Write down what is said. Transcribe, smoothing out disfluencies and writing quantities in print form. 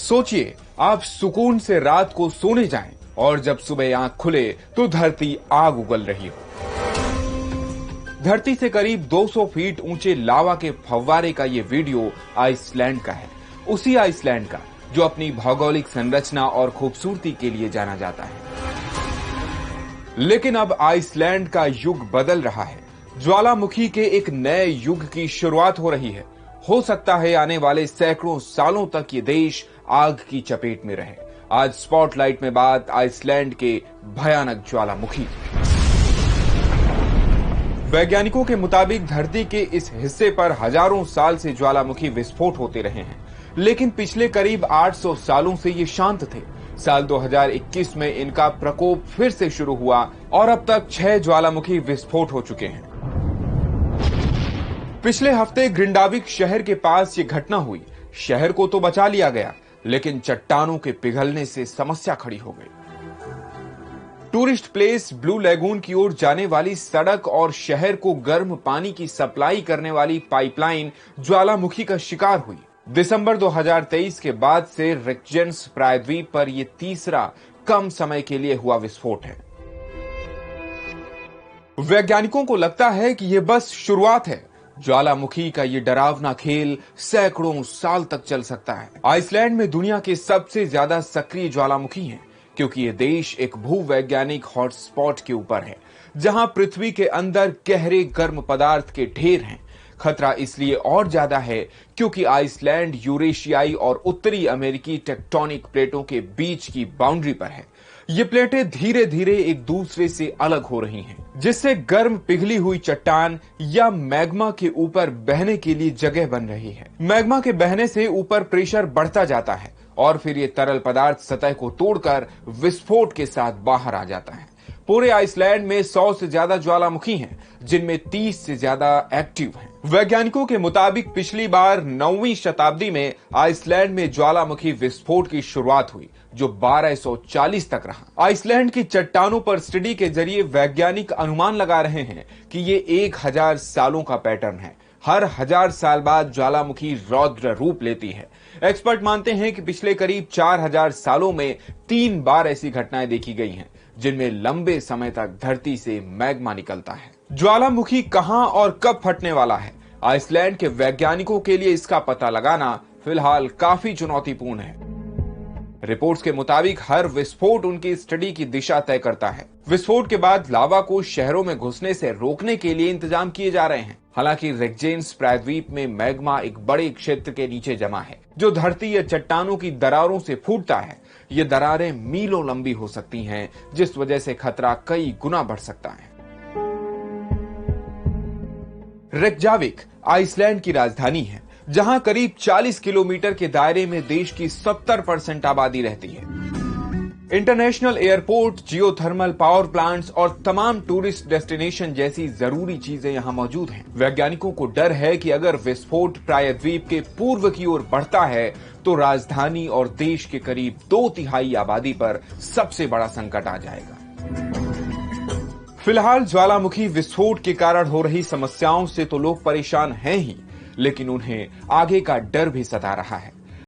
सोचिए, आप सुकून से रात को सोने जाएं और जब सुबह आंख खुले तो धरती आग उगल रही हो। धरती से करीब 200 फीट ऊंचे लावा के फव्वारे का ये वीडियो आइसलैंड का है। उसी आइसलैंड का जो अपनी भौगोलिक संरचना और खूबसूरती के लिए जाना जाता है। लेकिन अब आइसलैंड का युग बदल रहा है। ज्वालामुखी के एक नए युग की शुरुआत हो रही है। हो सकता है आने वाले सैकड़ों सालों तक ये देश आग की चपेट में रहे। आज स्पॉटलाइट में बात आइसलैंड के भयानक ज्वालामुखी। वैज्ञानिकों के मुताबिक धरती के इस हिस्से पर हजारों साल से ज्वालामुखी विस्फोट होते रहे हैं, लेकिन पिछले करीब 800 सालों से ये शांत थे। साल 2021 में इनका प्रकोप फिर से शुरू हुआ और अब तक 6 ज्वालामुखी विस्फोट हो चुके हैं। पिछले हफ्ते ग्रिंडाविक शहर के पास ये घटना हुई। शहर को तो बचा लिया गया, लेकिन चट्टानों के पिघलने से समस्या खड़ी हो गई। टूरिस्ट प्लेस ब्लू लैगून की ओर जाने वाली सड़क और शहर को गर्म पानी की सप्लाई करने वाली पाइपलाइन ज्वालामुखी का शिकार हुई। दिसंबर 2023 के बाद से रिक्जेंस प्रायद्वीप पर यह तीसरा कम समय के लिए हुआ विस्फोट है। वैज्ञानिकों को लगता है कि यह बस शुरुआत है। ज्वालामुखी का ये डरावना खेल सैकड़ों साल तक चल सकता है। आइसलैंड में दुनिया के सबसे ज्यादा सक्रिय ज्वालामुखी हैं, क्योंकि ये देश एक भूवैज्ञानिक हॉटस्पॉट के ऊपर है, जहां पृथ्वी के अंदर गहरे गर्म पदार्थ के ढेर हैं। खतरा इसलिए और ज्यादा है क्योंकि आइसलैंड यूरेशियाई और उत्तरी अमेरिकी टेक्टोनिक प्लेटों के बीच की बाउंड्री पर है। ये प्लेटें धीरे धीरे एक दूसरे से अलग हो रही हैं, जिससे गर्म पिघली हुई चट्टान या मैग्मा के ऊपर बहने के लिए जगह बन रही है। मैग्मा के बहने से ऊपर प्रेशर बढ़ता जाता है और फिर ये तरल पदार्थ सतह को तोड़कर विस्फोट के साथ बाहर आ जाता है। पूरे आइसलैंड में 100 से ज्यादा ज्वालामुखी हैं, जिनमें 30 से ज्यादा एक्टिव हैं। वैज्ञानिकों के मुताबिक पिछली बार 9वीं शताब्दी में आइसलैंड में ज्वालामुखी विस्फोट की शुरुआत हुई, जो 1240 तक रहा। आइसलैंड की चट्टानों पर स्टडी के जरिए वैज्ञानिक अनुमान लगा रहे हैं कि ये 1000 सालों का पैटर्न है। हर 1000 साल बाद ज्वालामुखी रौद्र रूप लेती है। एक्सपर्ट मानते हैं कि पिछले करीब 4000 सालों में 3 बार ऐसी घटनाएं देखी गई हैं, जिनमें लंबे समय तक धरती से मैग्मा निकलता है। ज्वालामुखी कहां और कब फटने वाला है, आइसलैंड के वैज्ञानिकों के लिए इसका पता लगाना फिलहाल काफी चुनौतीपूर्ण है। रिपोर्ट्स के मुताबिक हर विस्फोट उनकी स्टडी की दिशा तय करता है। विस्फोट के बाद लावा को शहरों में घुसने से रोकने के लिए इंतजाम किए जा रहे हैं। हालांकि रिक्जेंस प्रायद्वीप में मैग्मा एक बड़े क्षेत्र के नीचे जमा है, जो धरती या चट्टानों की दरारों से फूटता है। ये दरारें मीलों लंबी हो सकती हैं, जिस वजह से खतरा कई गुना बढ़ सकता है। रेकजाविक आइसलैंड की राजधानी है, जहां करीब 40 किलोमीटर के दायरे में देश की 70% आबादी रहती है। International airport, geothermal power plants और तमाम टूरिस्ट डेस्टिनेशन जैसी जरूरी चीजें यहां मौजूद हैं। वैज्ञानिकों को डर है कि अगर विस्फोट प्रायद्वीप के पूर्व की ओर बढ़ता है तो राजधानी और देश के करीब 2/3 आबादी पर सबसे बड़ा संकट आ जाएगा। फिलहाल ज्वालामुखी विस्फोट के कारण हो रही समस्याओं से तो लोग परेशान हैं ही, लेकिन उन्हें आगे का डर भी सता रहा है।